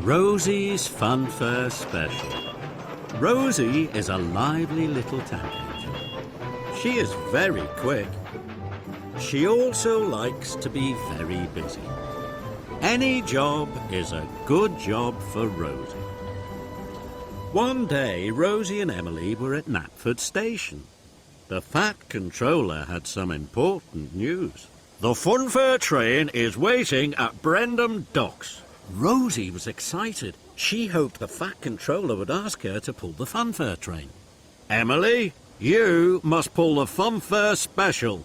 Rosie's Funfair Special. Rosie is a lively little tank engine. She is very quick. She also likes to be very busy. Any job is a good job for Rosie. One day, Rosie and Emily were at Knapford Station. The Fat Controller had some important news. The Funfair train is waiting at Brendam Docks. Rosie was excited. She hoped the Fat Controller would ask her to pull the Funfair train. Emily, you must pull the Funfair Special.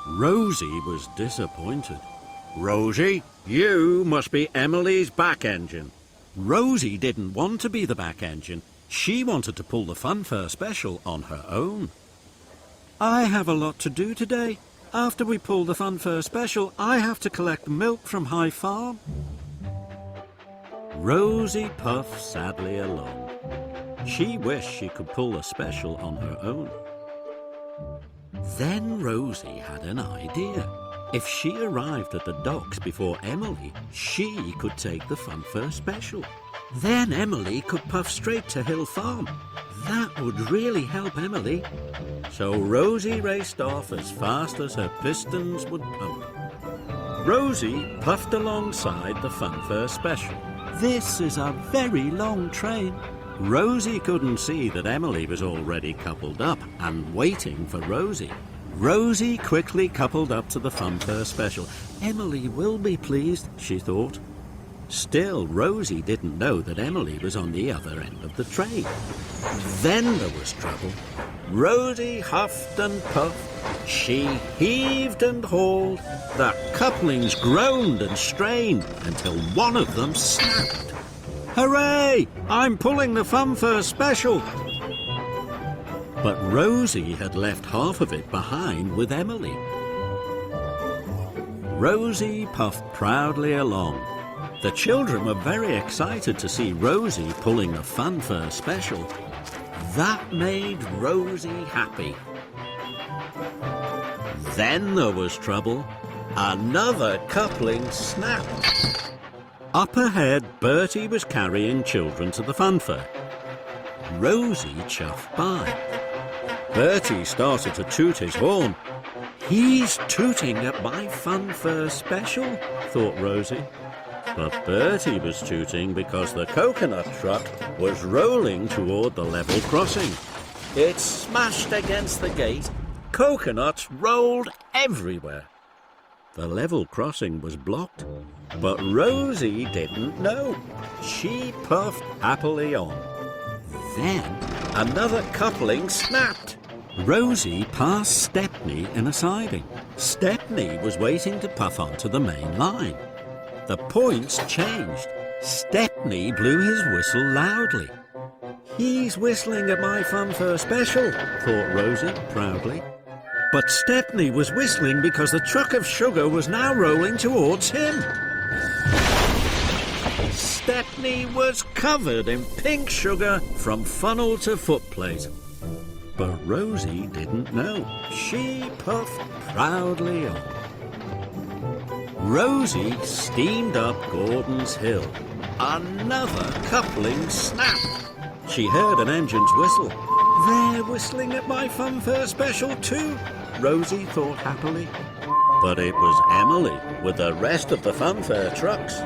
Rosie was disappointed. Rosie, you must be Emily's back engine. Rosie didn't want to be the back engine. She wanted to pull the Funfair Special on her own. I have a lot to do today. After we pull the Funfair Special, I have to collect milk from High Farm. Rosie puffed sadly along. She wished she could pull the special on her own. Then Rosie had an idea. If she arrived at the docks before Emily, she could take the Funfair Special. Then Emily could puff straight to Hill Farm. That would really help Emily. So Rosie raced off as fast as her pistons would pump. Rosie puffed alongside the Funfair Special. This is a very long train. Rosie couldn't see that Emily was already coupled up and waiting for Rosie. Rosie quickly coupled up to the Funfair Special. Emily will be pleased, she thought. Still, Rosie didn't know that Emily was on the other end of the train. Then there was trouble. Rosie huffed and puffed. She heaved and hauled. The couplings groaned and strained until one of them snapped. Hooray! I'm pulling the Funfair Special! But Rosie had left half of it behind with Emily. Rosie puffed proudly along. The children were very excited to see Rosie pulling the Funfair Special. That made Rosie happy. Then there was trouble. Another coupling snapped. Up ahead, Bertie was carrying children to the funfair. Rosie chuffed by. Bertie started to toot his horn. He's tooting at my Funfair Special, thought Rosie. But Bertie was tooting because the coconut truck was rolling toward the level crossing. It smashed against the gate. Coconuts rolled everywhere. The level crossing was blocked, but Rosie didn't know. She puffed happily on. Then another coupling snapped. Rosie passed Stepney in a siding. Stepney was waiting to puff onto the main line. The points changed. Stepney blew his whistle loudly. He's whistling at my Funfair Special, thought Rosie proudly. But Stepney was whistling because the truck of sugar was now rolling towards him. Stepney was covered in pink sugar from funnel to footplate. But Rosie didn't know. She puffed proudly on. Rosie steamed up Gordon's Hill. Another coupling snapped. She heard an engine's whistle. They're whistling at my Funfair Special too, Rosie thought happily. But it was Emily with the rest of the funfair trucks.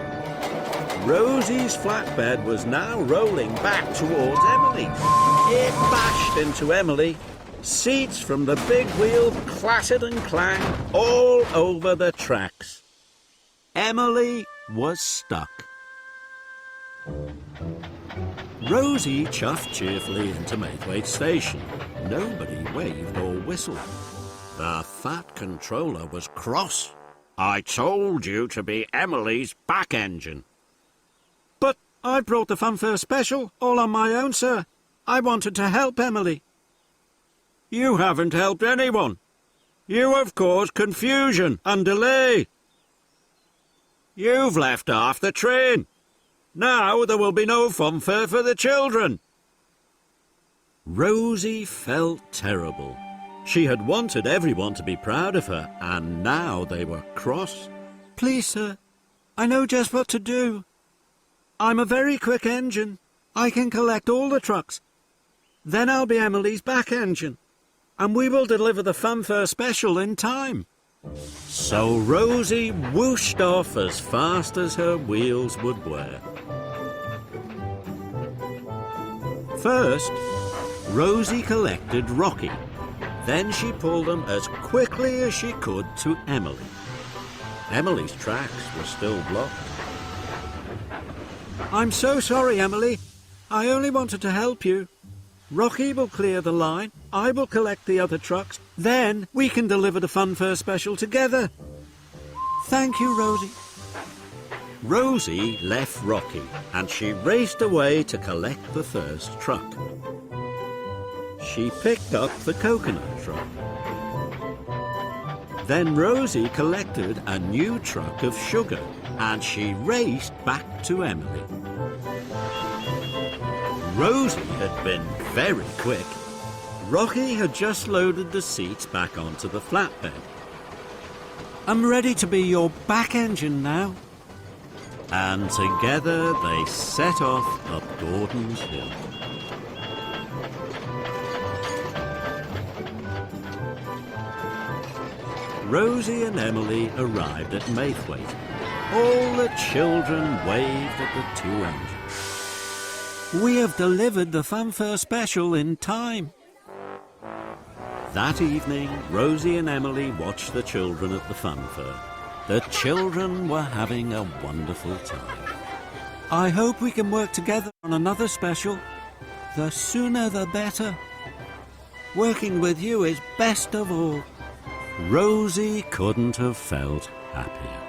Rosie's flatbed was now rolling back towards Emily. It bashed into Emily. Seats from the big wheel clattered and clanged all over the tracks. Emily was stuck. Rosie chuffed cheerfully into Maithwaite Station. Nobody waved or whistled. The Fat Controller was cross. I told you to be Emily's back engine. But I brought the Funfair Special all on my own, sir. I wanted to help Emily. You haven't helped anyone. You have caused confusion and delay. You've left half the train. Now there will be no funfair for the children. Rosie felt terrible. She had wanted everyone to be proud of her, and now they were cross. Please, sir, I know just what to do. I'm a very quick engine. I can collect all the trucks. Then I'll be Emily's back engine, and we will deliver the funfair special in time. So Rosie whooshed off as fast as her wheels would wear. First, Rosie collected Rocky. Then she pulled them as quickly as she could to Emily. Emily's tracks were still blocked. I'm so sorry, Emily. I only wanted to help you. Rocky will clear the line. I will collect the other trucks. Then we can deliver the funfair special together. Thank you, Rosie. Rosie left Rocky and she raced away to collect the first truck. She picked up the coconut truck. Then Rosie collected a new truck of sugar and she raced back to Emily. Rosie had been very quick. Rocky had just loaded the seats back onto the flatbed. I'm ready to be your back engine now. And together they set off up Gordon's Hill. Rosie and Emily arrived at Maithwaite. All the children waved at the two engines. We have delivered the funfair special in time. That evening, Rosie and Emily watched the children at the funfair. The children were having a wonderful time. I hope we can work together on another special. The sooner the better. Working with you is best of all. Rosie couldn't have felt happier.